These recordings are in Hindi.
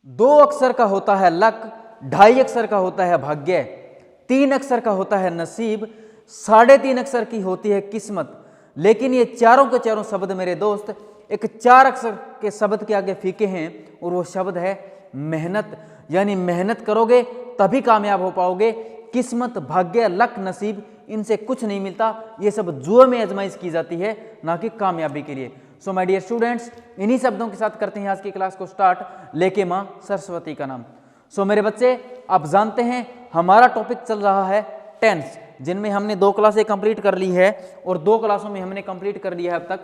2 अक्षर का होता है लक, 2.5 अक्षर का होता है भाग्य, 3 अक्षर का होता है नसीब, 3.5 अक्षर की होती है किस्मत। लेकिन ये चारों के चारों शब्द मेरे दोस्त एक 4 अक्षर के शब्द के आगे फीके हैं, और वो शब्द है मेहनत। यानी मेहनत करोगे तभी कामयाब हो पाओगे। किस्मत, भाग्य, लक, नसीब, इनसे कुछ नहीं मिलता। ये सब जुए में आजमाइश की जाती है, ना कि कामयाबी के लिए। सो माय डियर स्टूडेंट्स, इन्हीं शब्दों के साथ करते हैं आज की क्लास को स्टार्ट, लेके माँ सरस्वती का नाम। सो मेरे बच्चे, आप जानते हैं हमारा टॉपिक चल रहा है टेंस, जिनमें हमने 2 क्लासें कंप्लीट कर ली है, और 2 क्लासों में हमने कंप्लीट कर लिया है अब तक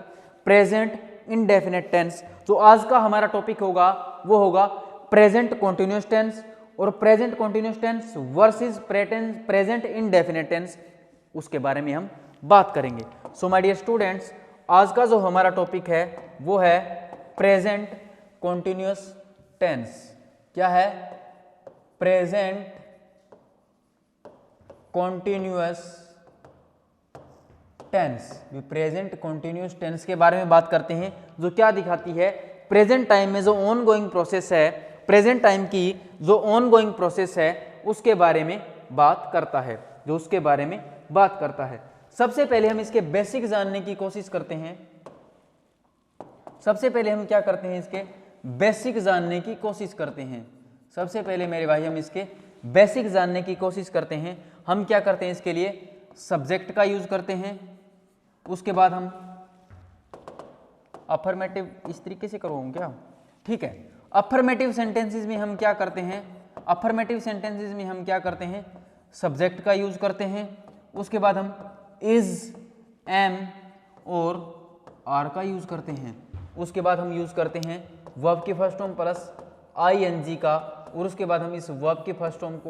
प्रेजेंट इंडेफिनिट टेंस। तो आज का हमारा टॉपिक होगा, वो होगा प्रेजेंट कॉन्टिन्यूअस टेंस और present continuous tense versus present indefinite tense, उसके बारे में हम बात करेंगे। सो माय डियर स्टूडेंट्स, आज का जो हमारा टॉपिक है वो है प्रेजेंट कॉन्टिन्यूअस टेंस। क्या है? Present continuous tense. Present continuous tense के बारे में बात करते हैं, जो क्या दिखाती है प्रेजेंट टाइम में जो ऑन गोइंग प्रोसेस है, प्रेजेंट टाइम की जो ऑन गोइंग प्रोसेस है उसके बारे में बात करता है, जो उसके बारे में बात करता है। सबसे पहले हम इसके बेसिक जानने की कोशिश करते हैं। सबसे पहले हम क्या करते हैं, इसके बेसिक जानने की कोशिश करते हैं। सबसे पहले मेरे भाई हम इसके बेसिक जानने की कोशिश करते हैं। हम क्या करते हैं, इसके लिए सब्जेक्ट का यूज करते हैं। उसके बाद हम अफर्मेटिव, इस तरीके से करूँ क्या? ठीक है। अफर्मेटिव सेंटेंसेस में हम क्या करते हैं, अफर्मेटिव सेंटेंसेस में हम क्या करते हैं, सब्जेक्ट का यूज करते हैं। उसके बाद हम इज, एम और आर का यूज करते हैं। उसके बाद हम यूज करते हैं वर्ब के फर्स्ट फॉर्म प्लस आईएनजी का, और उसके बाद हम इस वर्ब के फर्स्ट फॉर्म को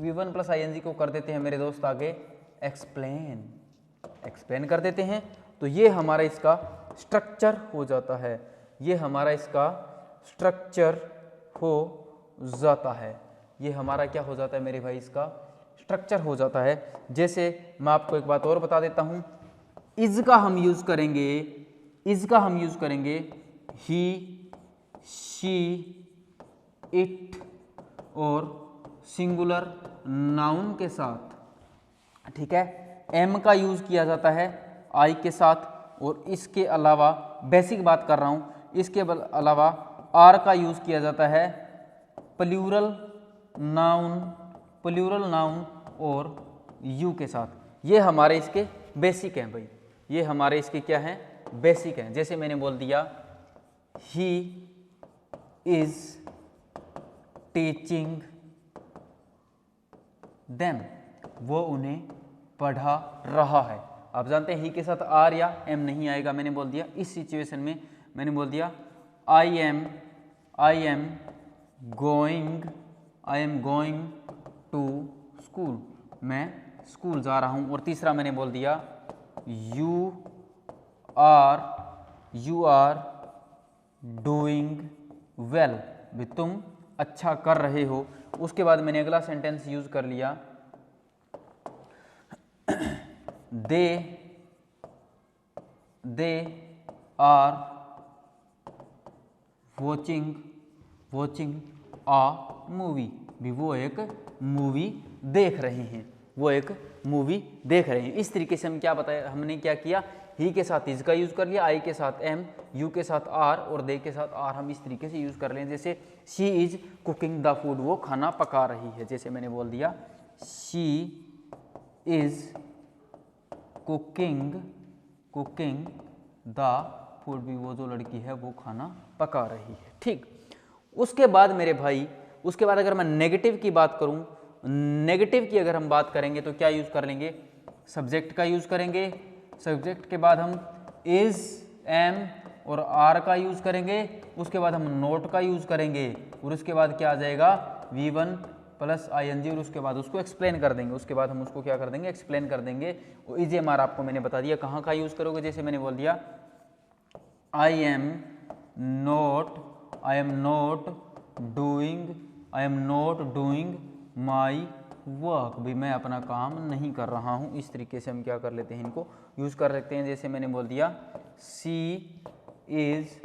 V1 प्लस आईएनजी को कर देते हैं मेरे दोस्त आगे एक्सप्लेन कर देते हैं। तो ये हमारा इसका स्ट्रक्चर हो जाता है, ये हमारा इसका स्ट्रक्चर हो जाता है। ये हमारा क्या हो जाता है मेरे भाई, इसका स्ट्रक्चर हो जाता है। जैसे मैं आपको एक बात और बता देता हूँ, इज का हम यूज करेंगे, इज का हम यूज करेंगे ही, शी, इट और सिंगुलर नाउन के साथ। ठीक है। एम का यूज किया जाता है आई के साथ, और इसके अलावा बेसिक बात कर रहा हूँ, इसके अलावा आर का यूज किया जाता है प्लूरल नाउन और यू के साथ। ये हमारे इसके बेसिक हैं भाई, ये हमारे इसके क्या हैं, बेसिक हैं। जैसे मैंने बोल दिया ही इज टीचिंग देम, वो उन्हें पढ़ा रहा है। आप जानते हैं ही के साथ आर या एम नहीं आएगा। मैंने बोल दिया इस सिचुएशन में, मैंने बोल दिया I am going to school, मैं स्कूल जा रहा हूँ। और तीसरा मैंने बोल दिया यू आर डूइंग वेल, भी तुम अच्छा कर रहे हो। उसके बाद मैंने अगला सेंटेंस यूज कर लिया they are watching a movie, भी वो एक मूवी देख रहे हैं, वो एक मूवी देख रहे हैं। इस तरीके से हम क्या बताया, हमने क्या किया, ही के साथ इज का यूज कर लिया, आई के साथ एम, यू के साथ आर और दे के साथ आर हम इस तरीके से यूज कर लें। जैसे she is cooking the food, वो खाना पका रही है। जैसे मैंने बोल दिया she is cooking the food, भी वो जो लड़की है वो खाना पका रही है। ठीक। उसके बाद मेरे भाई, उसके बाद अगर मैं नेगेटिव की बात करूं, नेगेटिव की अगर हम बात करेंगे तो क्या यूज कर लेंगे, सब्जेक्ट का यूज करेंगे। सब्जेक्ट के बाद हम इज, एम और आर का यूज करेंगे। उसके बाद हम नोट का यूज करेंगे, और उसके बाद क्या आ जाएगा V1 प्लस आईएनजी, और उसके बाद उसको एक्सप्लेन कर देंगे। उसके बाद हम उसको क्या कर देंगे, एक्सप्लेन कर देंगे। और इज एम आर आपको मैंने बता दिया कहाँ का यूज करोगे। जैसे मैंने बोल दिया I am not doing my work, भी मैं अपना काम नहीं कर रहा हूँ। इस तरीके से हम क्या कर लेते हैं, इनको यूज कर सकते हैं। जैसे मैंने बोल दिया शी इज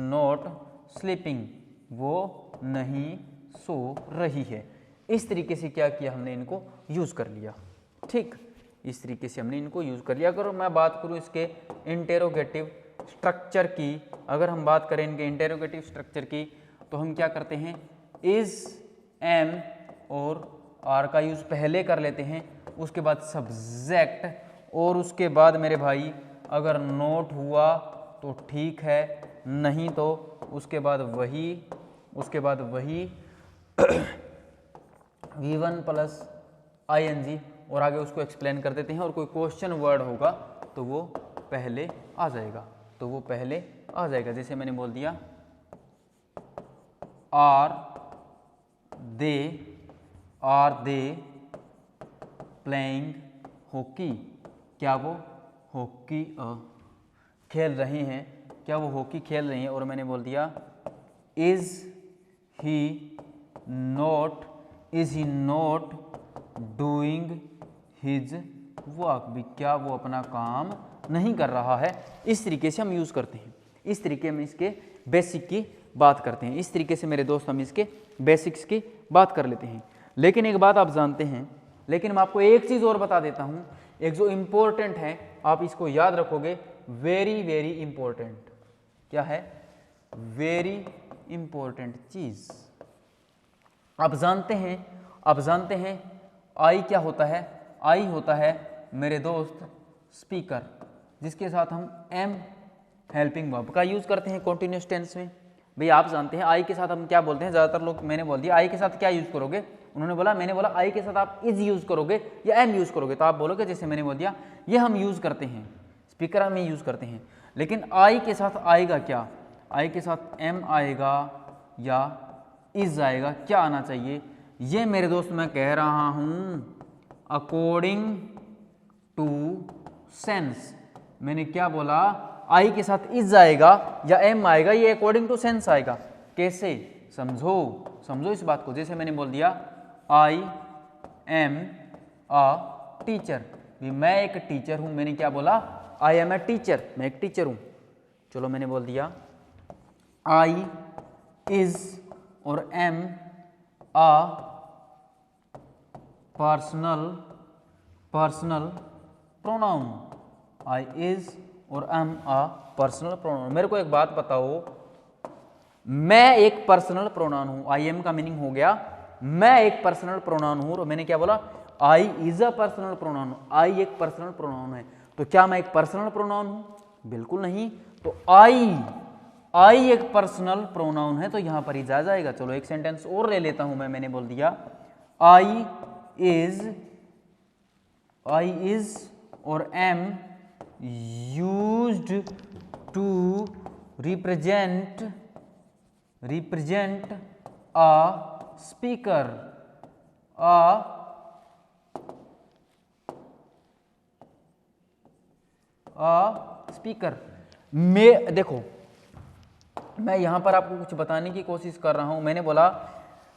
नॉट स्लीपिंग, वो नहीं सो रही है। इस तरीके से क्या किया हमने, इनको यूज़ कर लिया। ठीक, इस तरीके से हमने इनको यूज़ कर लिया। अगर मैं बात करूँ इसके इंटेरोगेटिव स्ट्रक्चर की, अगर हम बात करें इनके इंटेरोगेटिव स्ट्रक्चर की, तो हम क्या करते हैं, इज, एम और आर का यूज़ पहले कर लेते हैं, उसके बाद सब्जेक्ट, और उसके बाद मेरे भाई अगर नोट हुआ तो ठीक है, नहीं तो उसके बाद वही V1 प्लस ING, और आगे उसको एक्सप्लेन कर देते हैं। और कोई क्वेश्चन वर्ड होगा तो वो पहले आ जाएगा, जैसे मैंने बोल दिया आर दे प्लेइंग हॉकी, क्या वो हॉकी खेल रहे हैं, क्या वो हॉकी खेल रहे हैं। और मैंने बोल दिया is he not doing his work, भी क्या वो अपना काम नहीं कर रहा है। इस तरीके से हम यूज़ करते हैं, इस तरीके में इसके बेसिक की बात करते हैं। इस तरीके से मेरे दोस्त हम इसके बेसिक्स की बात कर लेते हैं। लेकिन एक बात आप जानते हैं, लेकिन मैं आपको एक चीज़ और बता देता हूँ, एक जो इम्पोर्टेंट है, आप इसको याद रखोगे, वेरी वेरी इंपॉर्टेंट। क्या है? वेरी इंपॉर्टेंट चीज़। आप जानते हैं आई क्या होता है? आई होता है मेरे दोस्त स्पीकर, जिसके साथ हम एम हेल्पिंग वर्ब का यूज़ करते हैं कॉन्टिन्यूस टेंस में। भाई आप जानते हैं आई के साथ हम क्या बोलते हैं, ज़्यादातर लोग, मैंने बोल दिया आई के साथ क्या यूज़ करोगे, मैंने बोला आई के साथ आप इज यूज़ करोगे या एम यूज़ करोगे, तो आप बोलोगे जैसे मैंने बोल दिया ये हम यूज़ करते हैं, स्पीकर में यूज़ करते हैं। लेकिन आई के साथ आएगा क्या? आई के साथ एम आएगा या इज आएगा, क्या आना चाहिए? ये मेरे दोस्त मैं कह रहा हूँ अकॉर्डिंग टू सेंस। मैंने क्या बोला? आई के साथ इज आएगा या एम आएगा, ये अकॉर्डिंग टू सेंस आएगा। कैसे? समझो इस बात को। जैसे मैंने बोल दिया आई एम अ टीचर, मैं एक टीचर हूं। मैंने क्या बोला? आई एम ए टीचर, मैं एक टीचर हूं। चलो मैंने बोल दिया आई इज और am a personal pronoun. I is और एम अ पर्सनल प्रोनाउन। मेरे को एक बात बताओ, मैं एक पर्सनल प्रोनाउन हूं। आई एम का मीनिंग हो गया मैं एक पर्सनल प्रोनाउन हूं, और मैंने क्या बोला? I is a personal pronoun. आई एक पर्सनल प्रोनाउन है, तो क्या मैं एक पर्सनल प्रोनाउन हूं? बिल्कुल नहीं। तो आई एक पर्सनल प्रोनाउन है, तो यहां पर इज आ जाएगा। चलो एक सेंटेंस और ले लेता हूं मैं। मैंने बोल दिया आई इज और am used to represent a speaker, में देखो, मैं यहां पर आपको कुछ बताने की कोशिश कर रहा हूं। मैंने बोला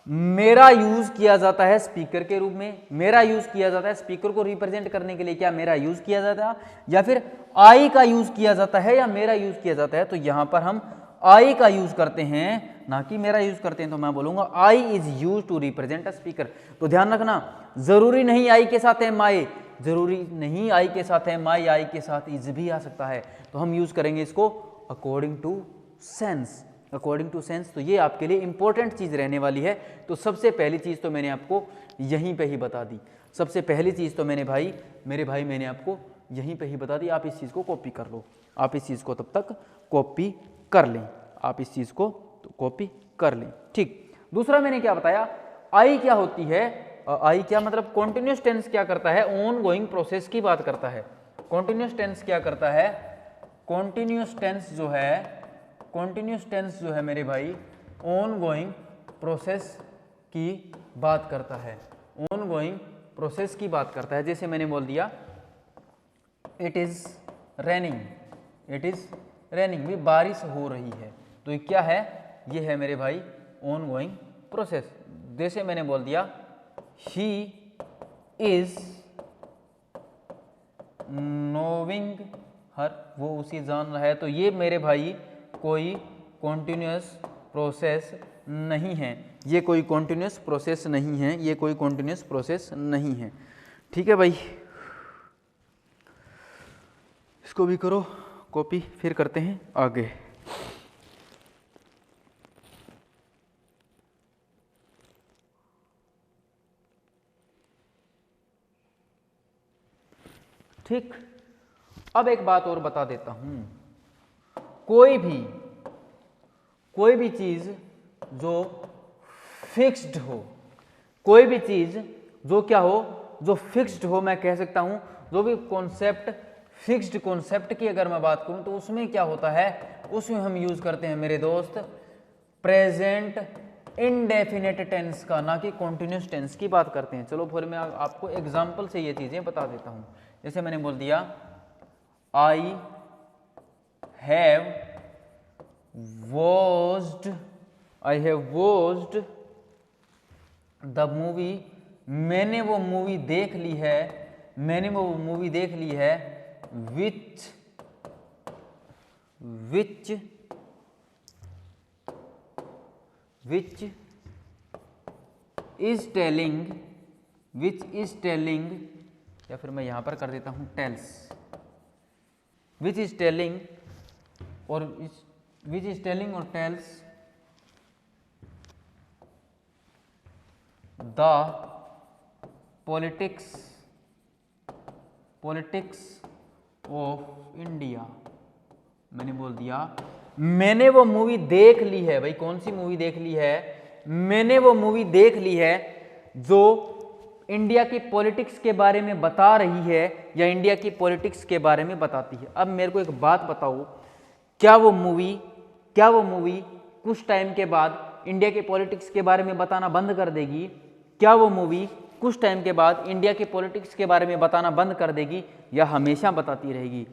मेरा यूज किया जाता है स्पीकर के रूप में, मेरा यूज किया जाता है स्पीकर को रिप्रेजेंट करने के लिए। क्या मेरा यूज किया जाता है, या फिर आई का यूज किया जाता है, या मेरा यूज किया जाता है? तो यहां पर हम आई का यूज करते हैं, ना कि मेरा यूज करते हैं। तो मैं बोलूंगा I is use to represent a speaker. तो ध्यान रखना, जरूरी नहीं आई के साथ एम आई, जरूरी नहीं आई के साथ एम आई के साथ इज भी आ सकता है। तो हम यूज करेंगे इसको according to sense. According to sense, तो ये आपके लिए इंपॉर्टेंट चीज रहने वाली है। तो सबसे पहली चीज तो मैंने आपको यहीं पे ही बता दी। सबसे पहली चीज तो मेरे भाई मैंने आपको यहीं पे ही बता दी। आप इस चीज को कॉपी कर लो, आप इस चीज को तब तक कॉपी कर लें, आप इस चीज को तो कॉपी कर लें। ठीक, दूसरा मैंने क्या बताया, आई क्या होती है? आई क्या मतलब कॉन्टिन्यूस टेंस क्या करता है? ऑन गोइंग प्रोसेस की बात करता है। कॉन्टिन्यूस टेंस क्या करता है? कॉन्टिन्यूस टेंस जो है मेरे भाई, ऑन गोइंग प्रोसेस की बात करता है। ऑन गोइंग प्रोसेस की बात करता है। जैसे मैंने बोल दिया इट इज रेनिंग, भी बारिश हो रही है। तो ये क्या है? ये है मेरे भाई ऑन गोइंग प्रोसेस। जैसे मैंने बोल दिया ही इज नोविंग हर, वो उसी जान रहा है। तो ये मेरे भाई कोई कॉन्टिन्यूस प्रोसेस नहीं है, ये कोई कॉन्टिन्यूस प्रोसेस नहीं है, ये कोई कॉन्टिन्यूस प्रोसेस नहीं है। ठीक है भाई, इसको भी करो कॉपी, फिर करते हैं आगे। ठीक, अब एक बात और बता देता हूं, कोई भी चीज जो फिक्स्ड हो, कोई भी चीज जो क्या हो, जो फिक्स्ड हो, मैं कह सकता हूं जो भी कॉन्सेप्ट, फिक्स्ड कॉन्सेप्ट की अगर मैं बात करूं तो उसमें क्या होता है, उसमें हम यूज करते हैं मेरे दोस्त प्रेजेंट इनडेफिनेट टेंस का, ना कि कॉन्टिन्यूस टेंस की बात करते हैं। चलो फिर मैं आपको एग्जांपल से ये चीजें बता देता हूं। जैसे मैंने बोल दिया I have watched the movie, मैंने वो मूवी देख ली है, मैंने वो मूवी देख ली है, विच इज टेलिंग, या फिर मैं यहां पर कर देता हूं टेल्स, विच इज टेलिंग और tales the politics of India. मैंने बोल दिया मैंने वो मूवी देख ली है। भाई कौन सी मूवी देख ली है? मैंने वो मूवी देख ली है जो इंडिया की पॉलिटिक्स के बारे में बता रही है या इंडिया की पॉलिटिक्स के बारे में बताती है। अब मेरे को एक बात बताओ, क्या वो मूवी कुछ टाइम के बाद इंडिया के पॉलिटिक्स के बारे में बताना बंद कर देगी? क्या वो मूवी कुछ टाइम के बाद इंडिया के पॉलिटिक्स के बारे में बताना बंद कर देगी या हमेशा बताती रहेगी?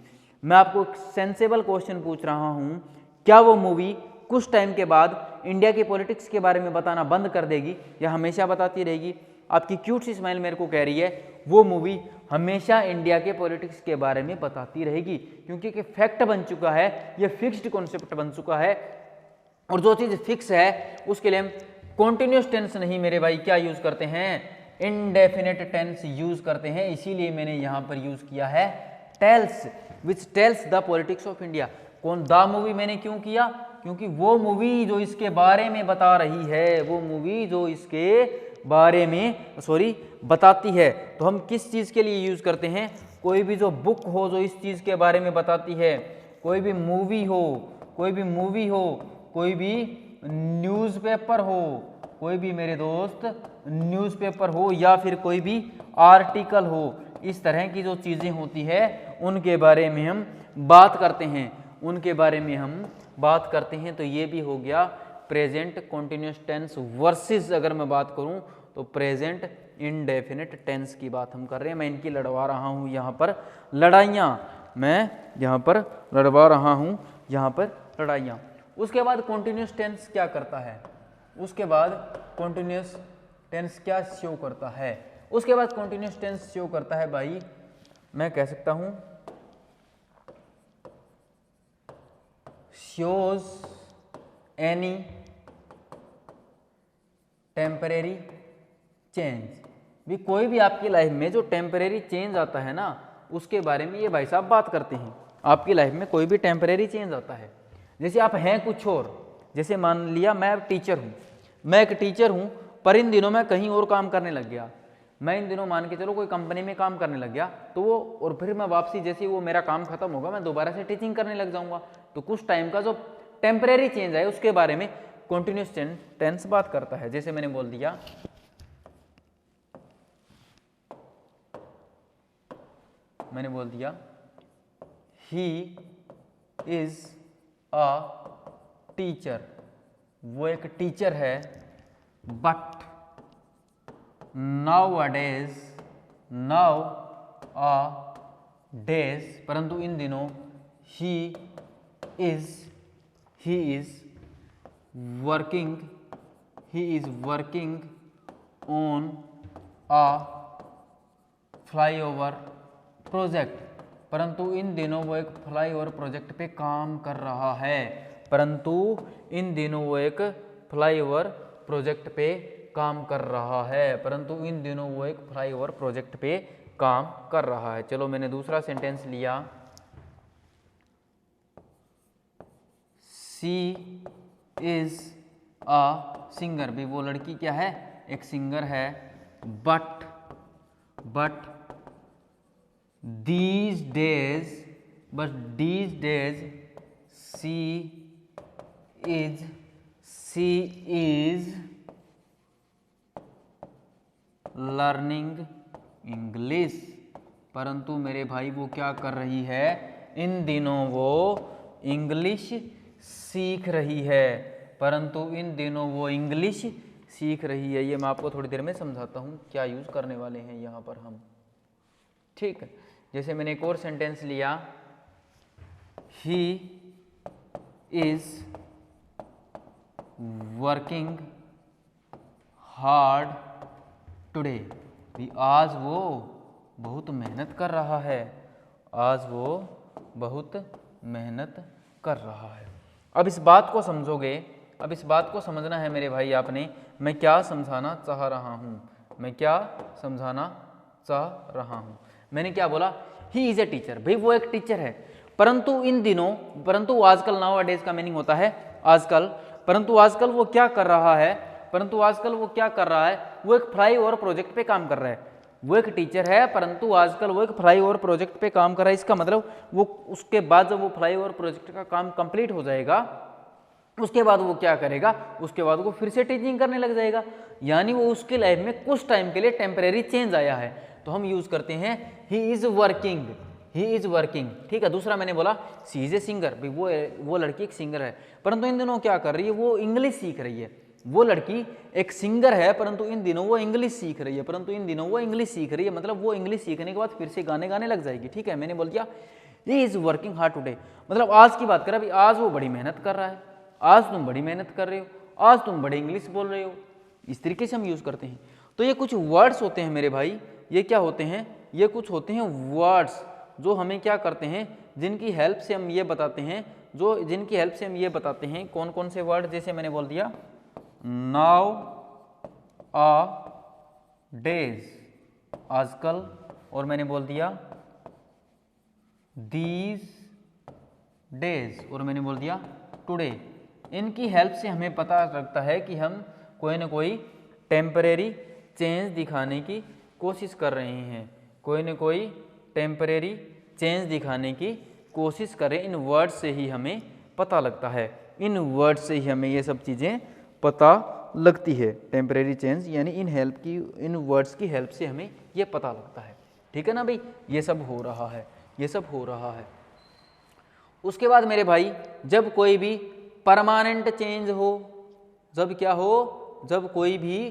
मैं आपको एक सेंसेबल क्वेश्चन पूछ रहा हूं, क्या वो मूवी कुछ टाइम के बाद इंडिया के पॉलिटिक्स के बारे में बताना बंद कर देगी या हमेशा बताती रहेगी? आपकी क्यूट सी स्माइल मेरे को कह रही है वो मूवी हमेशा इंडिया के पॉलिटिक्स के बारे में बताती रहेगी, क्योंकि एक फैक्ट बन चुका है, ये फिक्स्ड कॉन्सेप्ट बन चुका है। और जो चीज फिक्स है उसके लिए हम कॉन्टिन्यूस टेंस नहीं मेरे भाई क्या यूज करते हैं, इनडेफिनेट टेंस यूज करते हैं। इसीलिए मैंने यहां पर यूज किया है tells, which tells the politics of India. कौन द मूवी मैंने क्यों किया? क्योंकि वो मूवी जो इसके बारे में बता रही है, वो मूवी जो इसके बारे में बताती है। तो हम किस चीज के लिए यूज करते हैं? कोई भी जो बुक हो जो इस चीज के बारे में बताती है, कोई भी मूवी हो, कोई भी न्यूज़पेपर हो, कोई भी मेरे दोस्त न्यूज़पेपर हो, या फिर कोई भी आर्टिकल हो, इस तरह की जो चीज़ें होती है उनके बारे में हम बात करते हैं, तो ये भी हो गया प्रेजेंट कॉन्टिन्यूस टेंस वर्सेस अगर मैं बात करूं तो प्रेजेंट इनडेफिनेट टेंस की बात हम कर रहे हैं। मैं इनकी लड़वा रहा हूं यहाँ पर लड़ाइयाँ, उसके बाद कॉन्टिन्यूस टेंस क्या करता है? उसके बाद कॉन्टिन्यूस टेंस क्या शो करता है? उसके बाद कॉन्टिन्यूस टेंस शो करता है भाई, मैं कह सकता हूं शोज एनी टेम्परेरी चेंज। भी कोई भी आपकी लाइफ में जो टेम्परेरी चेंज आता है ना, उसके बारे में ये भाई साहब बात करते हैं। आपकी लाइफ में कोई भी टेम्परेरी चेंज आता है, जैसे आप हैं कुछ और, जैसे मान लिया मैं एक टीचर हूं पर इन दिनों मैं कहीं और काम करने लग गया। मैं इन दिनों मान के चलो कोई कंपनी में काम करने लग गया, तो वो और फिर मैं वापसी जैसे वो मेरा काम खत्म होगा मैं दोबारा से टीचिंग करने लग जाऊंगा। तो कुछ टाइम का जो टेम्परेरी चेंज है उसके बारे में कॉन्टिन्यूस टेंस बात करता है। जैसे मैंने बोल दिया ही इज अ टीचर, वो एक टीचर है, बट नाउ अ डेज, परंतु इन दिनों he is working on a flyover project, परंतु इन दिनों वो एक फ्लाईओवर प्रोजेक्ट पे काम कर रहा है। परंतु इन दिनों वो एक फ्लाईओवर प्रोजेक्ट पे काम कर रहा है, परंतु इन दिनों वो एक फ्लाईओवर प्रोजेक्ट पे काम कर रहा है। चलो मैंने दूसरा सेंटेंस लिया, शी इज अ सिंगर। भी वो लड़की क्या है, एक सिंगर है। But these days she is learning English। परंतु मेरे भाई वो क्या कर रही है, इन दिनों वो इंग्लिश सीख रही है, परंतु इन दिनों वो इंग्लिश सीख रही है। ये मैं आपको थोड़ी देर में समझाता हूँ क्या यूज़ करने वाले हैं यहाँ पर हम, ठीक है। जैसे मैंने एक और सेंटेंस लिया, he is working hard today. भी आज वो बहुत मेहनत कर रहा है, आज वो बहुत मेहनत कर रहा है। अब इस बात को समझोगे, अब इस बात को समझना है मेरे भाई आपने, मैं क्या समझाना चाह रहा हूँ, मैं क्या समझाना चाह रहा हूँ। मैंने क्या बोला, ही इज ए टीचर। भाई वो एक टीचर है, परंतु इन दिनों, परंतु आजकल, नाउ डेज का मीनिंग होता है आजकल, परंतु आजकल वो क्या कर रहा है, परंतु आजकल वो क्या कर रहा है, वो एक फ्लाईओवर प्रोजेक्ट पे काम कर रहा है। वो एक टीचर है, परंतु आजकल वो एक फ्लाईओवर प्रोजेक्ट पे काम कर रहा है। इसका मतलब वो उसके बाद जब वो फ्लाईओवर प्रोजेक्ट का काम कंप्लीट हो जाएगा, उसके बाद वो क्या करेगा, उसके बाद वो फिर से टीचिंग करने लग जाएगा। यानी वो उसके लाइफ में कुछ टाइम के लिए टेम्परेरी चेंज आया है, तो हम यूज करते हैं he is working, he is working, ठीक है। दूसरा मैंने बोला सी इज ए सिंगर। भाई वो लड़की एक सिंगर है, परंतु इन दिनों क्या कर रही है, वो इंग्लिश सीख रही है। वो लड़की एक सिंगर है, परंतु इन दिनों वो इंग्लिश सीख रही है, परंतु इन दिनों वो इंग्लिश सीख रही है, मतलब वो इंग्लिश सीखने के बाद फिर से गाने गाने लग जाएगी, ठीक है। मैंने बोल दिया he is working hard today, मतलब आज की बात करें, अभी आज वो बड़ी मेहनत कर रहा है, आज तुम बड़ी मेहनत कर रहे हो, आज तुम बड़ी इंग्लिश बोल रहे हो। इस तरीके से हम यूज करते हैं। तो ये कुछ वर्ड्स होते हैं मेरे भाई, ये क्या होते हैं, ये कुछ होते हैं वर्ड्स जो हमें क्या करते हैं, जिनकी हेल्प से हम ये बताते हैं, जो जिनकी हेल्प से हम ये बताते हैं कौन कौन से वर्ड। जैसे मैंने बोल दिया नाउ अ डेज, आजकल, और मैंने बोल दिया दीज डेज, और मैंने बोल दिया टुडे। इनकी हेल्प से हमें पता लगता है कि हम कोई ना कोई टेम्परेरी चेंज दिखाने की कोशिश कर रहे हैं, कोई ना कोई टेम्परेरी चेंज दिखाने की कोशिश करें। इन वर्ड से ही हमें पता लगता है, इन वर्ड से ही हमें ये सब चीज़ें पता लगती है। टेम्परेरी चेंज यानी इन वर्ड्स की हेल्प से हमें ये पता लगता है, ठीक है ना भाई। ये सब हो रहा है, ये सब हो रहा है। उसके बाद मेरे भाई जब कोई भी परमानेंट चेंज हो, जब क्या हो, जब कोई भी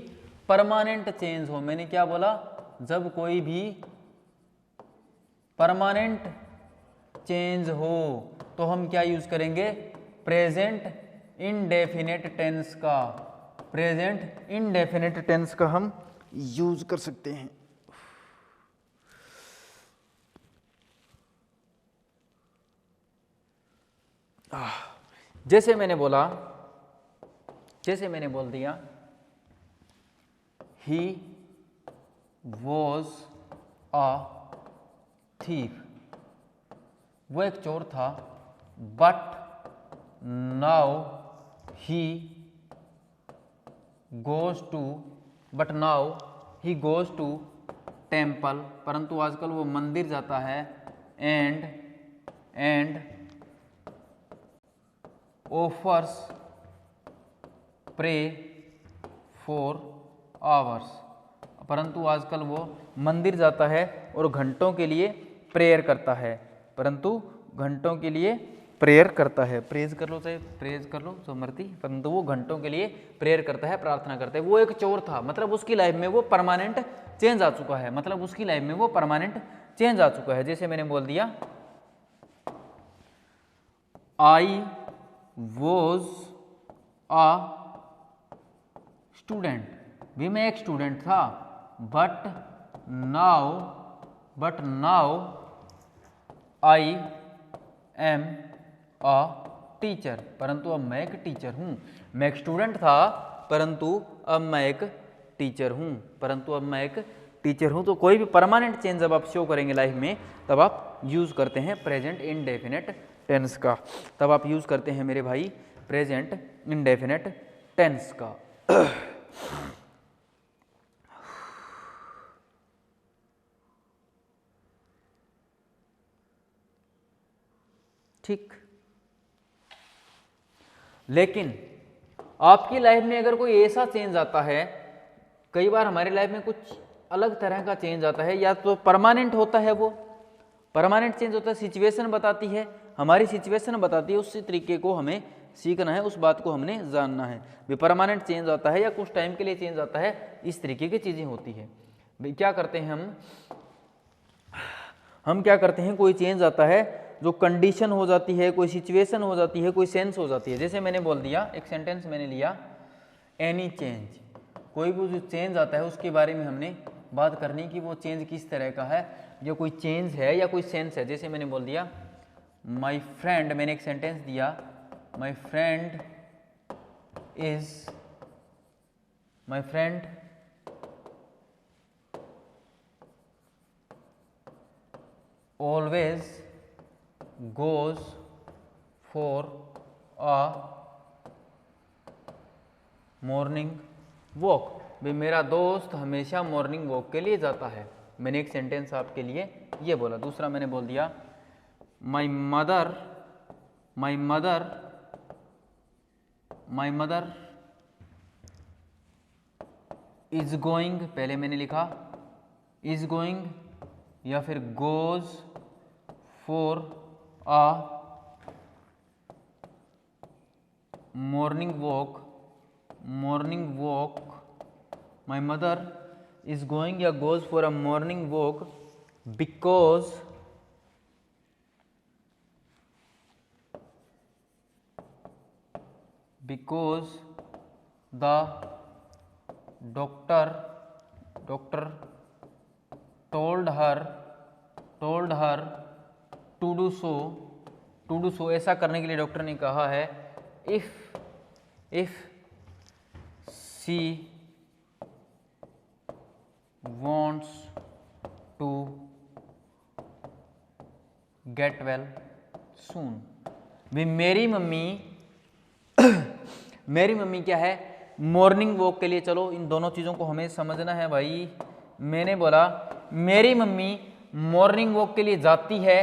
परमानेंट चेंज हो, मैंने क्या बोला, जब कोई भी परमानेंट चेंज हो तो हम क्या यूज करेंगे, प्रेजेंट इनडेफिनेट टेंस का, प्रेजेंट इनडेफिनेट टेंस का हम यूज कर सकते हैं। जैसे मैंने बोला, जैसे मैंने बोल दिया ही वॉज अ थीफ, वो एक चोर था। But now he goes to, but now he goes to temple, परंतु आजकल वो मंदिर जाता है। And offers pray for hours, परंतु आजकल वो मंदिर जाता है और घंटों के लिए प्रेयर करता है, परंतु घंटों के लिए प्रेयर करता है। प्रेज कर लो, चाहे प्रेज कर लो जो मर्जी, परंतु वो घंटों के लिए प्रेयर करता है, प्रार्थना करता है। वो एक चोर था, मतलब उसकी लाइफ में वो परमानेंट चेंज आ चुका है, मतलब उसकी लाइफ में वो परमानेंट चेंज आ चुका है। जैसे मैंने बोल दिया आई वॉज अ स्टूडेंट, भी मैं एक स्टूडेंट था। But now I am a teacher, परंतु अब मैं एक टीचर हूँ। मैं एक स्टूडेंट था परंतु अब मैं एक टीचर हूँ, परंतु अब मैं एक टीचर हूँ। तो कोई भी परमानेंट चेंज जब आप शो करेंगे लाइफ में तब आप यूज़ करते हैं प्रेजेंट इंडेफिनिट टेंस का, तब आप यूज़ करते हैं मेरे भाई प्रेजेंट इंडेफिनिट टेंस का। ठीक, लेकिन आपकी लाइफ में अगर कोई ऐसा चेंज आता है, कई बार हमारी लाइफ में कुछ अलग तरह का चेंज आता है, या तो परमानेंट होता है, वो परमानेंट चेंज होता है, सिचुएशन बताती है, हमारी सिचुएशन बताती है, उसी तरीके को हमें सीखना है, उस बात को हमने जानना है। भी परमानेंट चेंज आता है या कुछ टाइम के लिए चेंज आता है, इस तरीके की चीज़ें होती है। भाई क्या करते हैं हम क्या करते हैं, कोई चेंज आता है जो कंडीशन हो जाती है, कोई सिचुएशन हो जाती है, कोई सेंस हो जाती है। जैसे मैंने बोल दिया, एक सेंटेंस मैंने लिया, एनी चेंज, कोई भी जो चेंज आता है उसके बारे में हमने बात करनी कि वो चेंज किस तरह का है, या कोई चेंज है या कोई सेंस है। जैसे मैंने बोल दिया माई फ्रेंड, मैंने एक सेंटेंस दिया, my friend always goes for a morning walk. भाई मेरा दोस्त हमेशा मॉर्निंग वॉक के लिए जाता है। मैंने एक सेंटेंस आपके लिए ये बोला। दूसरा मैंने बोल दिया माई मदर इज गोइंग, पहले मैंने लिखा इज गोइंग या फिर goes for a morning walk. My mother is going या goes for a morning walk because the doctor told her to do so, ऐसा करने के लिए डॉक्टर ने कहा है। if she wants to get well soon। भी मेरी मम्मी क्या है, मॉर्निंग वॉक के लिए, चलो इन दोनों चीज़ों को हमें समझना है भाई। मैंने बोला मेरी मम्मी मॉर्निंग वॉक के लिए जाती है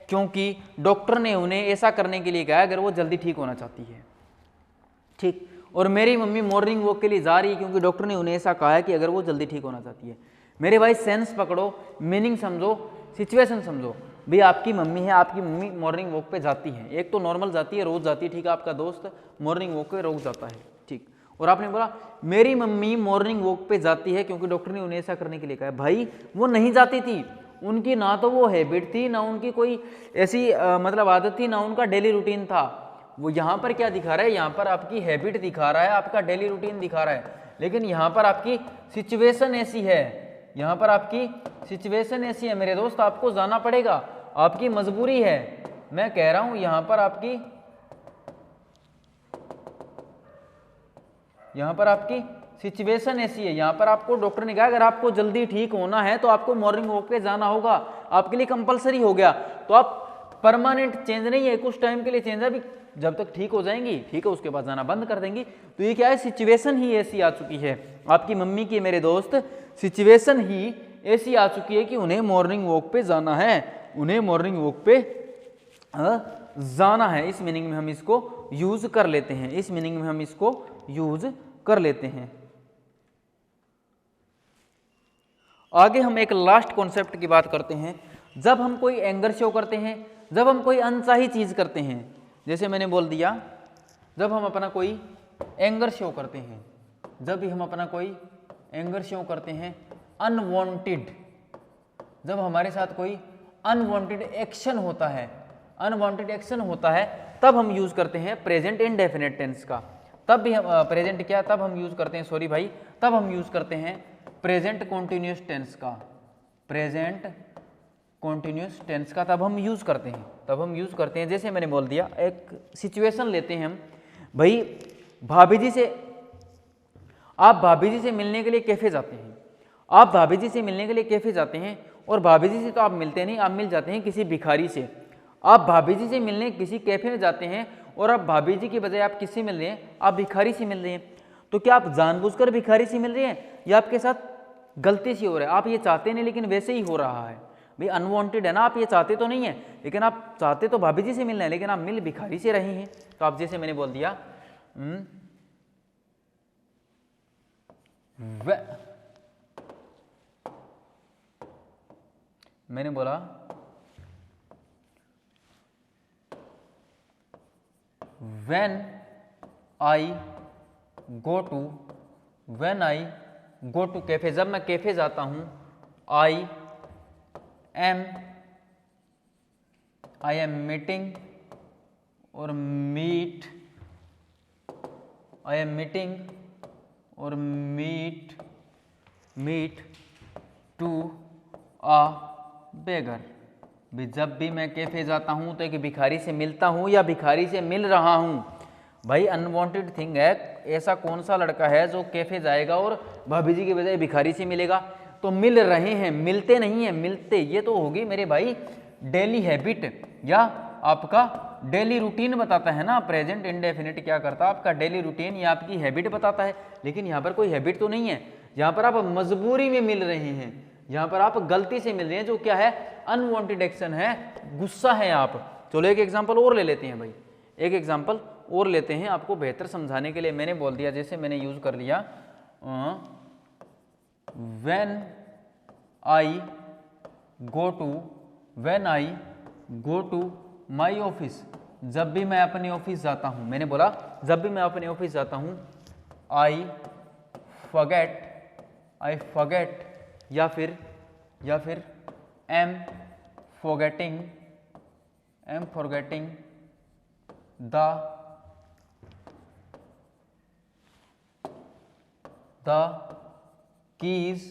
क्योंकि डॉक्टर ने उन्हें ऐसा करने के लिए कहा अगर वो जल्दी ठीक होना चाहती है। ठीक, और मेरी मम्मी मॉर्निंग वॉक के लिए जा रही है क्योंकि डॉक्टर ने उन्हें ऐसा कहा है कि अगर वो जल्दी ठीक होना चाहती है। मेरे भाई सेंस पकड़ो, मीनिंग समझो, सिचुएशन समझो। भाई आपकी मम्मी है, आपकी मम्मी मॉर्निंग वॉक पे जाती है, एक तो नॉर्मल जाती है, रोज जाती है, ठीक है, आपका दोस्त मॉर्निंग वॉक पे रोज जाता है, ठीक। और आपने बोला मेरी मम्मी मॉर्निंग वॉक पे जाती है क्योंकि डॉक्टर ने उन्हें ऐसा करने के लिए कहा है। भाई वो नहीं जाती थी, उनकी ना तो वो हैबिट थी, ना उनकी कोई ऐसी मतलब आदत थी, ना उनका डेली रूटीन था। वो यहाँ पर क्या दिखा रहा है, यहाँ पर आपकी हैबिट दिखा रहा है, आपका डेली रूटीन दिखा रहा है, लेकिन यहाँ पर आपकी सिचुएशन ऐसी है, यहाँ पर आपकी सिचुएशन ऐसी है मेरे दोस्त, आपको जाना पड़ेगा, आपकी मजबूरी है। मैं कह रहा हूं यहाँ पर आपकी सिचुएशन ऐसी है, यहाँ पर आपको डॉक्टर ने कहा अगर आपको जल्दी ठीक होना है तो आपको मॉर्निंग वॉक पे जाना होगा, आपके लिए कंपलसरी हो गया। तो आप परमानेंट चेंज नहीं है, कुछ टाइम के लिए चेंज है, अभी जब तक ठीक हो जाएंगी, ठीक है, उसके बाद जाना बंद कर देंगी। तो ये क्या है, सिचुएशन ही ऐसी आ चुकी है आपकी मम्मी की, मेरे दोस्त, सिचुएशन ही ऐसी आ चुकी है कि उन्हें मॉर्निंग वॉक पे जाना है, उन्हें मॉर्निंग वॉक पे जाना है। इस मीनिंग में हम इसको यूज कर लेते हैं, इस मीनिंग में हम इसको यूज कर लेते हैं। आगे हम एक लास्ट कॉन्सेप्ट की बात करते हैं। जब हम कोई एंगर शो करते हैं, जब हम कोई अनचाही चीज करते हैं, जैसे मैंने बोल दिया जब हम अपना कोई एंगर शो करते हैं, जब भी हम अपना कोई एंगर शो करते हैं, अनवांटेड, जब हमारे साथ कोई अनवांटेड एक्शन होता है, अनवांटेड एक्शन होता है, तब हम यूज करते हैं प्रेजेंट इंडेफिनिट टेंस का। तब भी हम प्रेजेंट क्या, तब हम यूज करते हैं, सॉरी भाई, तब हम यूज करते हैं प्रेजेंट कॉन्टिन्यूअस टेंस का, प्रेजेंट कॉन्टिन्यूस टेंस का तब हम यूज़ करते हैं। जैसे मैंने बोल दिया, एक सिचुएशन लेते हैं हम, भाई भाभी जी से, आप भाभी जी से मिलने के लिए कैफे जाते हैं, आप भाभी जी से मिलने के लिए कैफे जाते हैं और भाभी जी से तो आप मिलते नहीं, आप मिल जाते हैं किसी भिखारी से। आप भाभी जी से मिलने किसी कैफे में जाते हैं और आप भाभी जी की बजाय आप किससे मिल रहे हैं, आप भिखारी से मिल रहे हैं। तो क्या आप जानबूझकर भिखारी से मिल रहे हैं या आपके साथ गलती से हो रहा है, आप ये चाहते नहीं लेकिन वैसे ही हो रहा है। भाई अनवांटेड है ना, आप ये चाहते तो नहीं है, लेकिन आप चाहते तो भाभी जी से मिलना है लेकिन आप मिल भिखारी से रहे हैं। तो आप जैसे मैंने बोल दिया मैंने बोला when I go to cafe, जब मैं कैफे जाता हूं, I am meeting और meet to a beggar। भी जब भी मैं कैफे जाता हूं तो एक भिखारी से मिलता हूं या भिखारी से मिल रहा हूं। भाई अनवांटेड थिंग है, ऐसा कौन सा लड़का है जो कैफे जाएगा और भाभी जी के बजाय भिखारी से मिलेगा। तो मिल रहे हैं, मिलते नहीं है, मिलते, ये तो होगी मेरे भाई डेली हैबिट या आपका डेली रूटीन बताता है ना। प्रेजेंट इंडेफिनिट क्या करता है, आपका डेली रूटीन या आपकी हैबिट बताता है, लेकिन यहाँ पर कोई हैबिट तो नहीं है, यहाँ पर आप मजबूरी में मिल रहे हैं, यहाँ पर आप गलती से मिल रहे हैं, जो क्या है, अनवांटेड एक्शन है, गुस्सा है आप। चलो एक एग्जांपल और ले लेते हैं भाई, एक एग्जांपल और लेते हैं आपको बेहतर समझाने के लिए। मैंने बोल दिया, जैसे मैंने यूज कर लिया when I go to my office, जब भी मैं अपने ऑफिस जाता हूं। मैंने बोला जब भी मैं अपने ऑफिस जाता हूं, I forget या फिर am forgetting the keys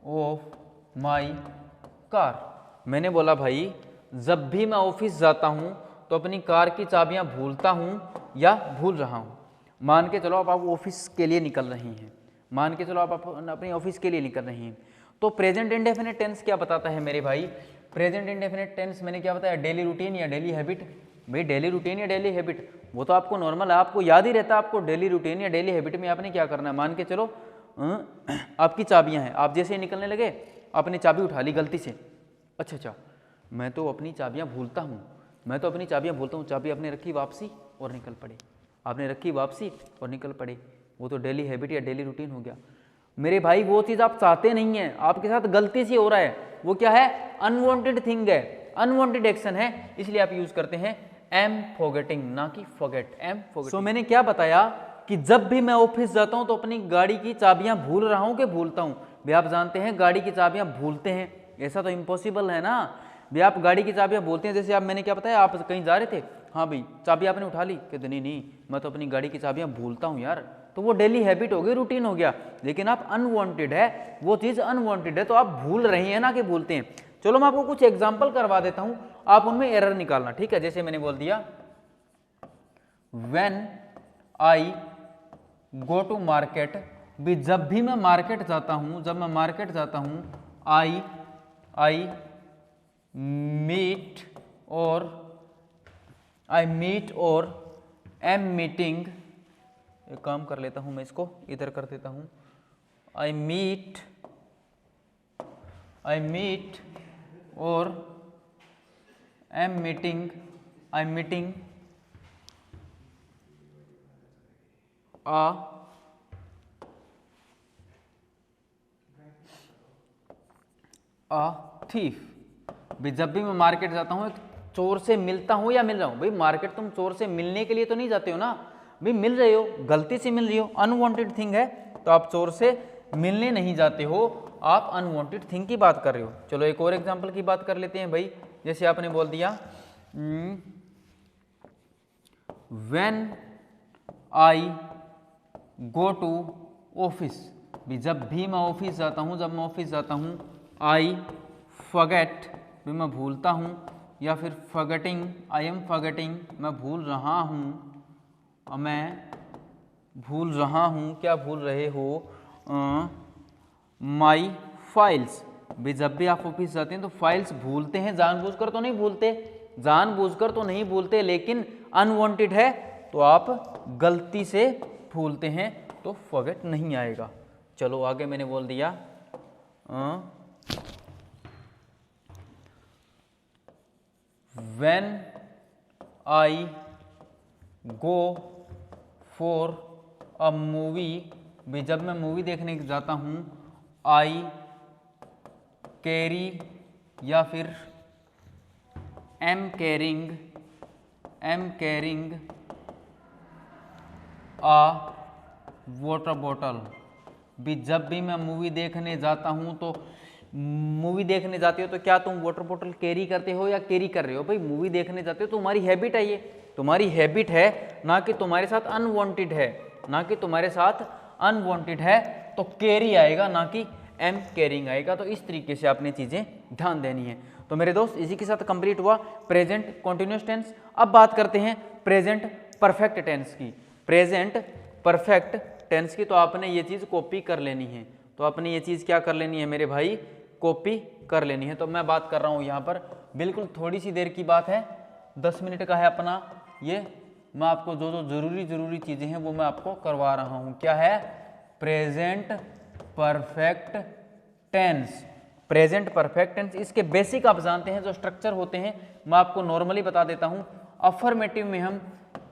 of my car। मैंने बोला भाई जब भी मैं ऑफिस जाता हूं तो अपनी कार की चाबियां भूलता हूं या भूल रहा हूं। मान के चलो आप ऑफिस के लिए निकल रहे हैं, मान के चलो आप अपने ऑफिस के लिए निकल रहे हैं, तो प्रेजेंट इंडेफिनिट टेंस क्या बताता है मेरे भाई, प्रेजेंट इंडेफिनिट टेंस मैंने क्या बताया, डेली रूटीन या डेली हैबिट। भाई डेली रूटीन या डेली हैबिट वो तो आपको नॉर्मल है, आपको याद ही रहता है, आपको डेली रूटीन या डेली हैबिट में आपने क्या करना है। मान के चलो आपकी चाबियां हैं, आप जैसे ही निकलने लगे आपने चाबी उठा ली गलती से, अच्छा मैं तो अपनी चाबियां भूलता हूँ, चाबी आपने रखी वापसी और निकल पड़े, आपने रखी वापसी और निकल पड़े, वो तो डेली हैबिट या डेली रूटीन हो गया। मेरे भाई वो चीज़ आप चाहते नहीं हैं, आपके साथ गलती से हो रहा है, वो क्या है, अनवांटेड थिंग है, अनवांटेड एक्शन है, इसलिए आप यूज करते हैं एम फॉरगेटिंग ना कि फॉरगेट, एम फॉरगेटिंग। सो मैंने क्या बताया कि जब भी मैं ऑफिस जाता हूं तो अपनी गाड़ी की चाबियां भूल रहा हूं कि भूलता हूं। भाई आप जानते हैं गाड़ी की चाबियां भूलते हैं, ऐसा तो इम्पॉसिबल है ना। भाई आप गाड़ी की चाबियां भूलते हैं, जैसे आप मैंने क्या बताया, आप कहीं जा रहे थे, हाँ भाई चाबी आपने उठा ली, कहते नहीं मैं तो अपनी गाड़ी की चाबियां भूलता हूं यार, तो वो डेली हैबिट हो गई, रूटीन हो गया, लेकिन आप अनवांटेड है, वो चीज़ अनवांटेड है तो आप भूल रहे हैं ना कि भूलते हैं। चलो मैं आपको कुछ एग्जाम्पल करवा देता हूं, आप उनमें एरर निकालना, ठीक है। जैसे मैंने बोल दिया when I go to market, भी जब भी मैं मार्केट जाता हूं, जब मैं मार्केट जाता हूं, आई मीट और एम मीटिंग, एक काम कर लेता हूं मैं, इसको इधर कर देता हूं, आई मीट और एम मीटिंग a thief। भाई जब भी मैं मार्केट जाता हूं एक चोर से मिलता हूं या मिल रहा हूं। भाई मार्केट तुम चोर से मिलने के लिए तो नहीं जाते हो ना, भाई मिल रहे हो, गलती से मिल रही हो, अनवांटेड थिंग है, तो आप चोर से मिलने नहीं जाते हो, आप अनवांटेड थिंग की बात कर रहे हो। चलो एक और एग्जांपल की बात कर लेते हैं भाई, जैसे आपने बोल दिया when I go to office, भी जब भी मैं ऑफिस जाता हूं, आई फॉरगेट भी मैं भूलता हूँ, या फिर फॉरगेटिंग, आई एम फॉरगेटिंग, मैं भूल रहा हूँ, मैं भूल रहा हूँ, क्या भूल रहे हो, माई फाइल्स। भी जब भी आप ऑफिस जाते हैं तो फाइल्स भूलते हैं, जानबूझकर तो नहीं भूलते, जानबूझकर तो नहीं भूलते, लेकिन अनवांटेड है तो आप गलती से भूलते हैं तो फॉरगेट नहीं आएगा। चलो आगे मैंने बोल दिया when I go for a movie, भी जब मैं मूवी देखने जाता हूँ, आई कैरी या फिर am carrying a water bottle. भी जब भी मैं मूवी देखने जाता हूँ तो मूवी देखने जाते हो तो क्या तुम वाटर बॉटल कैरी करते हो या कैरी कर रहे हो? भाई मूवी देखने जाते हो तो तुम्हारी हैबिट है, ये तुम्हारी हैबिट है, ना कि तुम्हारे साथ अनवांटेड है, ना कि तुम्हारे साथ अनवांटेड है, तो कैरी आएगा ना कि एम कैरिंग आएगा। तो इस तरीके से आपने चीज़ें ध्यान देनी है। तो मेरे दोस्त इसी के साथ कंप्लीट हुआ प्रेजेंट कॉन्टिन्यूस टेंस। अब बात करते हैं प्रेजेंट परफेक्ट टेंस की। प्रेजेंट परफेक्ट टेंस की तो आपने ये चीज़ कॉपी कर लेनी है, तो आपने ये चीज़ क्या कर लेनी है मेरे भाई, कॉपी कर लेनी है। तो मैं बात कर रहा हूँ यहाँ पर, बिल्कुल थोड़ी सी देर की बात है, 10 मिनट का है अपना ये। मैं आपको जो जो ज़रूरी चीज़ें हैं वो मैं आपको करवा रहा हूँ। क्या है? Present perfect tense. Present perfect tense, इसके बेसिक आप जानते हैं, जो स्ट्रक्चर होते हैं मैं आपको नॉर्मली बता देता हूँ। अफर्मेटिव में हम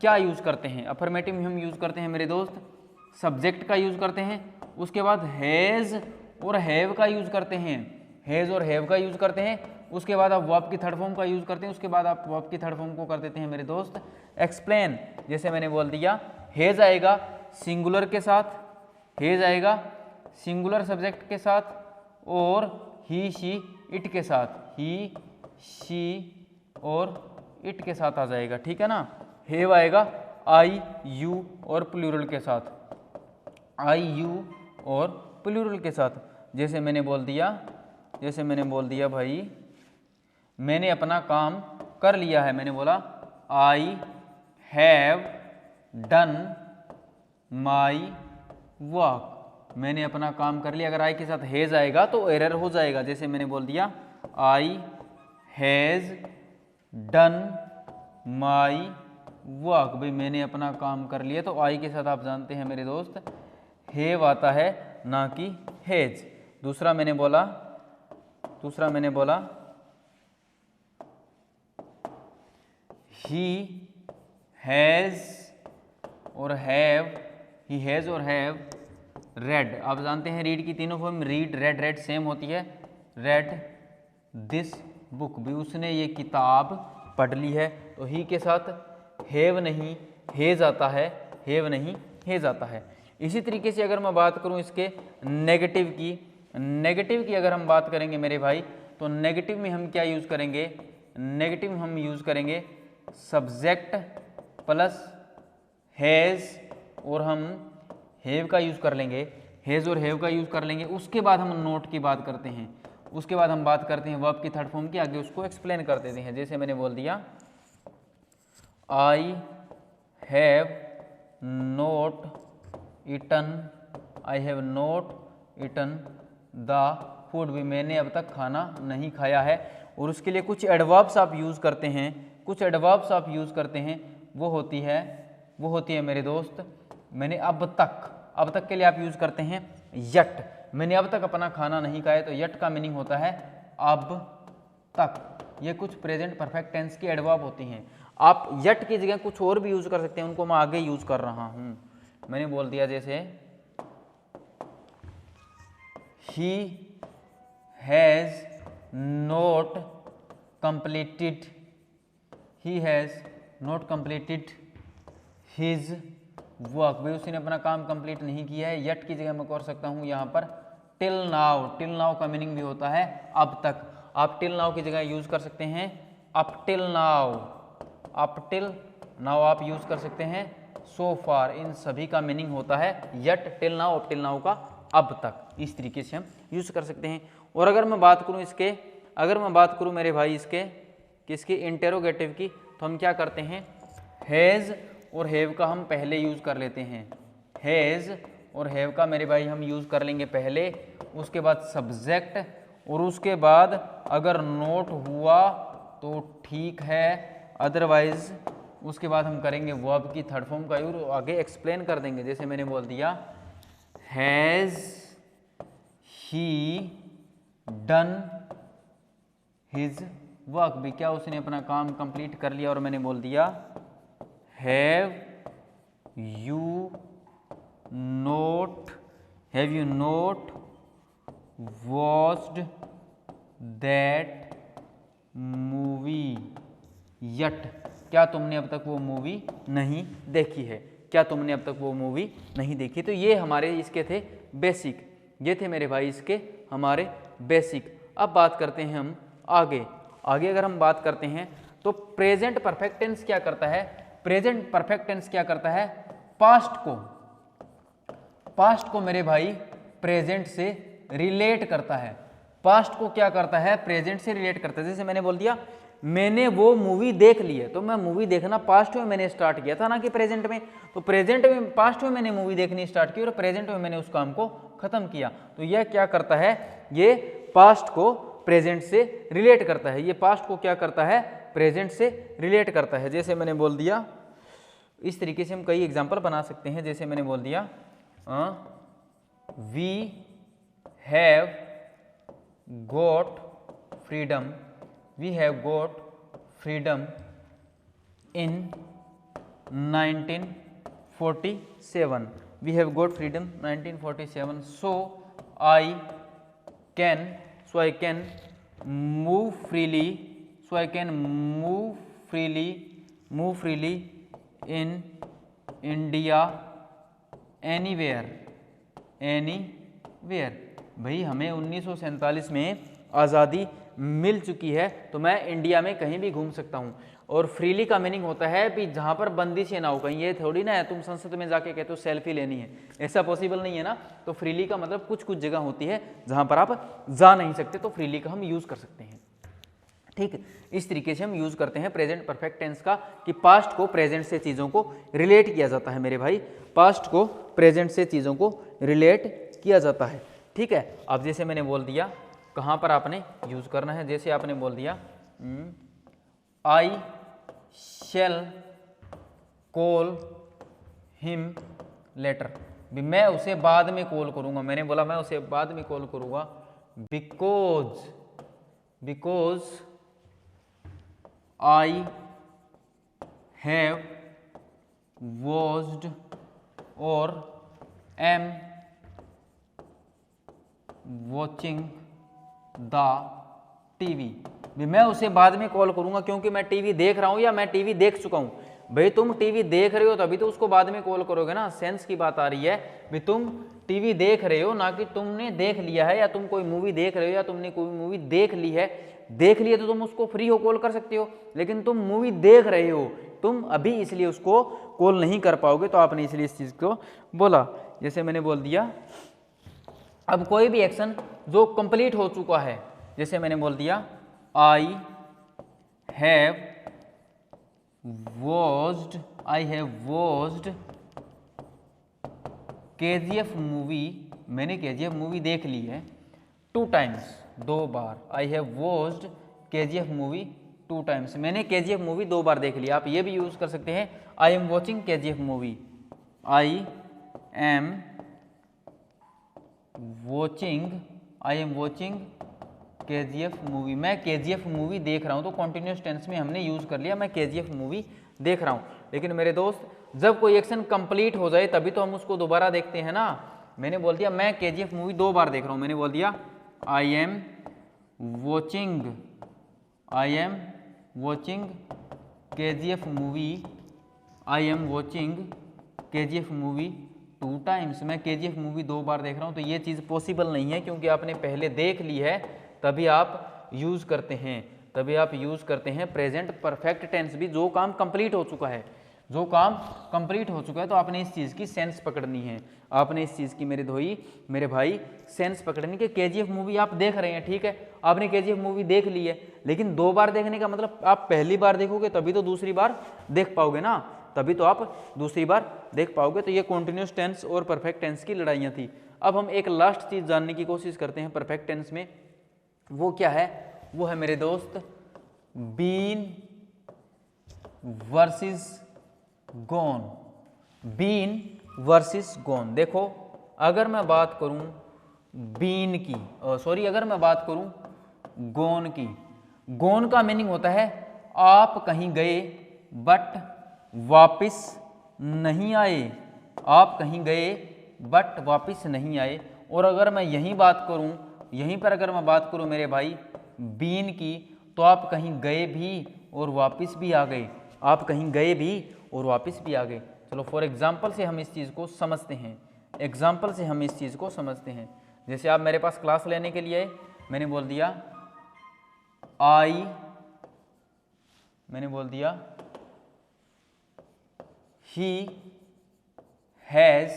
क्या यूज़ करते हैं? अफर्मेटिव में हम यूज़ करते हैं मेरे दोस्त सब्जेक्ट का यूज़ करते हैं, उसके बाद हैज़ और हैव का यूज़ करते हैं, हैज़ और हैव का यूज़ करते हैं, उसके बाद आप वर्ब की थर्ड फॉर्म का यूज़ करते हैं, उसके बाद आप वर्ब की थर्ड फॉर्म को कर देते हैं मेरे दोस्त एक्सप्लेन। जैसे मैंने बोल दिया हैज़ आएगा सिंगुलर के साथ, हैज़ आएगा सिंगुलर सब्जेक्ट के साथ, और ही शी इट के साथ, ही शी और इट के साथ आ जाएगा, ठीक है ना। हैव आएगा आई यू और प्लूरल के साथ, आई यू और प्लूरल के साथ। जैसे मैंने बोल दिया भाई मैंने अपना काम कर लिया है, मैंने बोला I have done my work, मैंने अपना काम कर लिया। अगर आई के साथ हैज़ आएगा तो एरर हो जाएगा। जैसे मैंने बोल दिया I has done my work, भाई मैंने अपना काम कर लिया, तो आई के साथ आप जानते हैं मेरे दोस्त हैव आता है ना कि हैज। दूसरा मैंने बोला ही हैज़ और हैव, ही हैज़ और हैव रेड। आप जानते हैं रीड की तीनों form, read red, red same होती है। रेड दिस बुक, भी उसने ये किताब पढ़ ली है, तो ही के साथ हैव नहीं हैज़ आता है, हैव नहीं हैज़ आता है। इसी तरीके से अगर मैं बात करूं इसके नेगेटिव की अगर हम बात करेंगे मेरे भाई, तो नेगेटिव में हम क्या यूज़ करेंगे? नेगेटिव में हम यूज़ करेंगे सब्जेक्ट प्लस हैज़, और हम हैव का यूज़ कर लेंगे, हैज़ और हैव का यूज़ कर लेंगे। उसके बाद हम नोट की बात करते हैं, उसके बाद हम बात करते हैं वर्ब की थर्ड फॉर्म की, आगे उसको एक्सप्लेन कर देते हैं। जैसे मैंने बोल दिया I have not eaten the food, भी मैंने अब तक खाना नहीं खाया है। और उसके लिए कुछ एडवर्ब्स आप यूज़ करते हैं, वो होती है मेरे दोस्त, मैंने अब तक के लिए आप यूज़ करते हैं यट, मैंने अब तक अपना खाना नहीं खाया, तो यट का मीनिंग होता है अब तक। ये कुछ प्रेजेंट परफेक्ट टेंस की एडवर्ब होती हैं। आप यट की जगह कुछ और भी यूज़ कर सकते हैं, उनको मैं आगे यूज़ कर रहा हूँ। मैंने बोल दिया जैसे he has not completed his work, भाई उसने अपना काम कंप्लीट नहीं किया है। यट की जगह मैं कर सकता हूँ यहाँ पर टिल नाउ का मीनिंग भी होता है अब तक। आप टिल नाउ की जगह यूज़ कर सकते हैं अप टिल नाउ आप यूज़ कर सकते हैं सो फार, इन सभी का मीनिंग होता है yet, till now, up till now का अब तक। इस तरीके से हम यूज़ कर सकते हैं। और अगर मैं बात करूँ इसके अगर मैं बात करूं मेरे भाई इसके किसकी इंटेरोगेटिव की, तो हम क्या करते हैं, हैज़ और हैव का हम पहले यूज़ कर लेते हैं। हैज़ और हैव का मेरे भाई हम यूज़ कर लेंगे पहले, उसके बाद सब्जेक्ट, और उसके बाद अगर नोट हुआ तो ठीक है, अदरवाइज उसके बाद हम करेंगे वर्ब की थर्ड फॉर्म का यूज, आगे एक्सप्लेन कर देंगे। जैसे मैंने बोल दिया has he done his work, भी क्या उसने अपना काम कंप्लीट कर लिया, और मैंने बोल दिया have you note watched that movie yet, क्या तुमने अब तक वो मूवी नहीं देखी है, क्या तुमने अब तक वो मूवी नहीं देखी। तो ये हमारे इसके थे बेसिक, ये थे मेरे भाई इसके हमारे बेसिक। अब बात करते हैं हम आगे अगर हम बात करते हैं तो प्रेजेंट परफेक्ट टेंस क्या करता है, प्रेजेंट परफेक्ट टेंस क्या करता है, पास्ट को मेरे भाई प्रेजेंट से रिलेट करता है, पास्ट को क्या करता है, प्रेजेंट से रिलेट करता है। जैसे मैंने बोल दिया मैंने वो मूवी देख ली है, तो मैं मूवी देखना पास्ट में मैंने स्टार्ट किया था ना कि प्रेजेंट में, तो प्रेजेंट में पास्ट में मैंने मूवी देखनी स्टार्ट की और प्रेजेंट में मैंने उस काम को खत्म किया। तो यह क्या करता है, ये पास्ट को प्रेजेंट से रिलेट करता है, ये पास्ट को क्या करता है, प्रेजेंट से रिलेट करता है। जैसे मैंने बोल दिया, इस तरीके से हम कई एग्जाम्पल बना सकते हैं। जैसे मैंने बोल दिया we have got freedom, we have got freedom in 1947, we have got freedom 1947, so I can move freely, move freely in India anywhere। भाई हमें 1947 में आज़ादी मिल चुकी है, तो मैं इंडिया में कहीं भी घूम सकता हूँ। और फ्रीली का मीनिंग होता है कि जहाँ पर बंदिश ना हो, कहीं ये थोड़ी ना है तुम संसद में जाके कहते हो सेल्फी लेनी है, ऐसा पॉसिबल नहीं है ना। तो फ्रीली का मतलब कुछ जगह होती है जहाँ पर आप जा नहीं सकते, तो फ्रीली का हम यूज़ कर सकते हैं। ठीक, इस तरीके से हम यूज़ करते हैं प्रेजेंट परफेक्ट टेंस का, कि पास्ट को प्रेजेंट से चीज़ों को रिलेट किया जाता है मेरे भाई, पास्ट को प्रेजेंट से चीज़ों को रिलेट किया जाता है। ठीक है, अब जैसे मैंने बोल दिया कहाँ पर आपने यूज़ करना है, जैसे आपने बोल दिया आई शैल कॉल हिम लेटर, मैं उसे बाद में कॉल करूँगा, मैंने बोला मैं उसे बाद में कॉल करूँगा, बिकॉज आई हैव वॉच्ड और एम वॉचिंग द टीवी, मैं उसे बाद में कॉल करूंगा क्योंकि मैं टीवी देख रहा हूं या मैं टीवी देख चुका हूं। भाई तुम टीवी देख रहे हो तभी तो उसको बाद में कॉल करोगे ना, सेंस की बात आ रही है। भाई तुम टीवी देख रहे हो, ना कि तुमने देख लिया है, या तुम कोई मूवी देख रहे हो या तुमने कोई मूवी देख ली है तो तुम उसको फ्री हो कॉल कर सकते हो, लेकिन तुम मूवी देख रहे हो तुम अभी, इसलिए उसको कॉल नहीं कर पाओगे। तो आपने इसलिए इस चीज़ को बोला। जैसे मैंने बोल दिया अब कोई भी एक्शन जो कंप्लीट हो चुका है, जैसे मैंने बोल दिया I have watched KGF movie, मैंने KGF मूवी देख ली है 2 times, 2 bar. I have watched KGF movie 2 times, मैंने KGF मूवी 2 बार देख लिया। आप ये भी यूज़ कर सकते हैं I am watching KGF movie, I am watching KGF movie, मैं KGF मूवी देख रहा हूँ। तो कॉन्टिन्यूस टेंस में हमने यूज़ कर लिया मैं KGF मूवी देख रहा हूँ। लेकिन मेरे दोस्त जब कोई एक्शन कंप्लीट हो जाए तभी तो हम उसको दोबारा देखते हैं ना। मैंने बोल दिया मैं KGF मूवी 2 बार देख रहा हूँ, मैंने बोल दिया I am watching KGF movie 2 times, मैं KGF मूवी 2 बार देख रहा हूँ। तो ये चीज़ पॉसिबल नहीं है क्योंकि आपने पहले देख ली है, तभी आप यूज़ करते हैं प्रेजेंट परफेक्ट टेंस भी, जो काम कंप्लीट हो चुका है। जो काम कंप्लीट हो चुका है। तो आपने इस चीज़ की सेंस पकड़नी है, आपने इस चीज़ की मेरे भाई सेंस पकड़नी कि केजीएफ मूवी आप देख रहे हैं, ठीक है, आपने केजीएफ मूवी देख ली है, लेकिन 2 बार देखने का मतलब आप पहली बार देखोगे तभी तो दूसरी बार देख पाओगे ना, तभी तो आप दूसरी बार देख पाओगे। तो ये कॉन्टिन्यूस टेंस और परफेक्ट टेंस की लड़ाइयाँ थी। अब हम एक लास्ट चीज़ जानने की कोशिश करते हैं परफेक्ट टेंस में, वो क्या है? वो है मेरे दोस्त been versus gone. Been versus gone. देखो अगर मैं बात करूं बीन की, अगर मैं बात करूं गॉन की, गॉन का मीनिंग होता है आप कहीं गए बट वापस नहीं आए, आप कहीं गए बट वापस नहीं आए। और अगर मैं यहीं पर अगर मैं बात करूं मेरे भाई बीन की, तो आप कहीं गए भी और वापस भी आ गए, आप कहीं गए भी और वापस भी आ गए। चलो फॉर एग्जाम्पल से हम इस चीज़ को समझते हैं, जैसे आप मेरे पास क्लास लेने के लिए, मैंने बोल दिया he has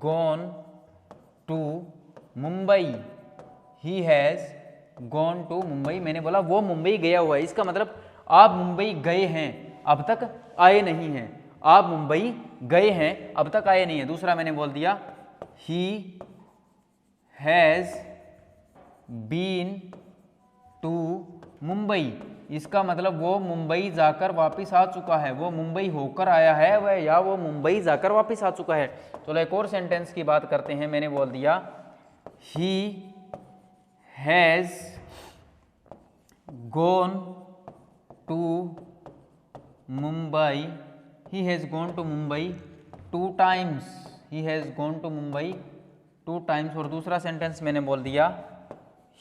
gone to Mumbai, he has gone to Mumbai. मैंने बोला वो मुंबई गया हुआ है, इसका मतलब आप मुंबई गए हैं अब तक आए नहीं हैं, आप मुंबई गए हैं अब तक आए नहीं हैं। दूसरा मैंने बोल दिया he has been to Mumbai, इसका मतलब वो मुंबई जाकर वापस आ चुका है, वो मुंबई होकर आया है वह, या वो मुंबई जाकर वापस आ चुका है। चलो एक और सेंटेंस की बात करते हैं। मैंने बोल दिया he has gone to Mumbai, he has gone to Mumbai 2 times, he has gone to Mumbai 2 times। और दूसरा सेंटेंस मैंने बोल दिया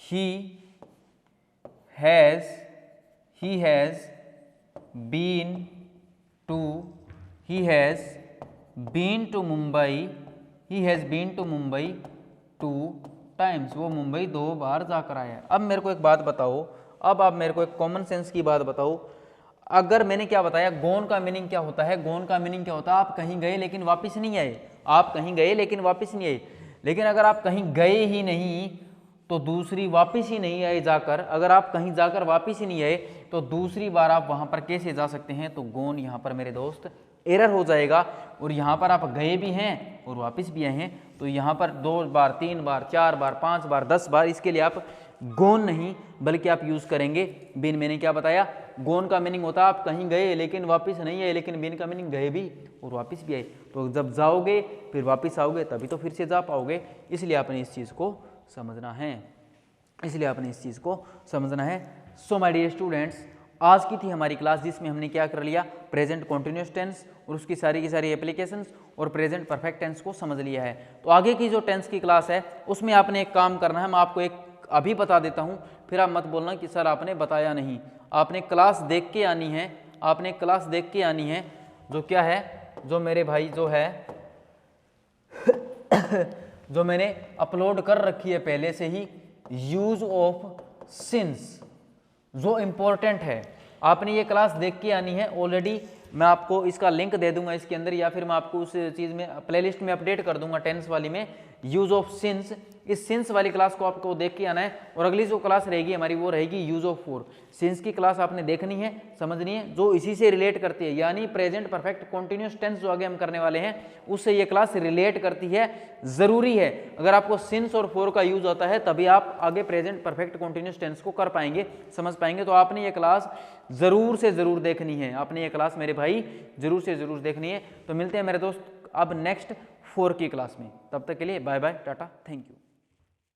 he has been to Mumbai, he has been to Mumbai 2 times, वो मुंबई 2 बार जाकर आया है। अब मेरे को एक बात बताओ, अब आप मेरे को एक कॉमन सेंस की बात बताओ, अगर मैंने क्या बताया गोन का मीनिंग क्या होता है? गोन का मीनिंग क्या होता है? आप कहीं गए लेकिन वापस नहीं आए, आप कहीं गए लेकिन वापस नहीं आए। लेकिन अगर आप कहीं गए ही नहीं तो दूसरी वापस ही नहीं आए जाकर, अगर आप कहीं जाकर वापस ही नहीं आए तो दूसरी बार आप वहां पर कैसे जा सकते हैं? तो गोन यहाँ पर मेरे दोस्त एरर हो जाएगा। और यहाँ पर आप गए भी हैं और वापस भी आए हैं, तो यहाँ पर 2 बार 3 बार 4 बार 5 बार 10 बार, इसके लिए आप गोन नहीं बल्कि आप यूज करेंगे बिन। मैंने क्या बताया? गोन का मीनिंग होता है आप कहीं गए लेकिन वापस नहीं आए, लेकिन बिन का मीनिंग गए भी और वापस भी आए। तो जब जाओगे फिर वापस आओगे तभी तो फिर से जा पाओगे, इसलिए आपने इस चीज़ को समझना है, सो माय डियर स्टूडेंट्स, आज की थी हमारी क्लास जिसमें हमने क्या कर लिया? प्रेजेंट कॉन्टिन्यूस टेंस और उसकी सारी की सारी एप्लीकेशंस और प्रेजेंट परफेक्ट टेंस को समझ लिया है। तो आगे की जो टेंस की क्लास है उसमें आपने एक काम करना है, मैं आपको एक अभी बता देता हूँ, फिर आप मत बोलना कि सर आपने बताया नहीं। आपने क्लास देख के आनी है, आपने क्लास देख के आनी है, जो क्या है, जो मेरे भाई जो है जो मैंने अपलोड कर रखी है पहले से ही, यूज ऑफ सिंस, जो इम्पोर्टेंट है, आपने ये क्लास देख के आनी है। ऑलरेडी मैं आपको इसका लिंक दे दूंगा इसके अंदर, या फिर मैं आपको उस चीज़ में प्लेलिस्ट में अपडेट कर दूंगा टेंस वाली में, यूज ऑफ सिंस। इस सिंस वाली क्लास को आपको देख के आना है। और अगली जो क्लास रहेगी हमारी वो रहेगी यूज ऑफ फॉर। सिंस की क्लास आपने देखनी है, समझनी है, जो इसी से रिलेट करती है, यानी प्रेजेंट परफेक्ट कॉन्टिन्यूस टेंस जो आगे हम करने वाले हैं उससे ये क्लास रिलेट करती है। ज़रूरी है अगर आपको सिंस और फॉर का यूज आता है तभी आप आगे प्रेजेंट परफेक्ट कॉन्टिन्यूस टेंस को कर पाएंगे, समझ पाएंगे। तो आपने ये क्लास ज़रूर से ज़रूर देखनी है, आपने ये क्लास मेरे भाई ज़रूर से ज़रूर देखनी है। तो मिलते हैं मेरे दोस्त अब नेक्स्ट 4 की क्लास में, तब तक के लिए bye bye, tata, thank you.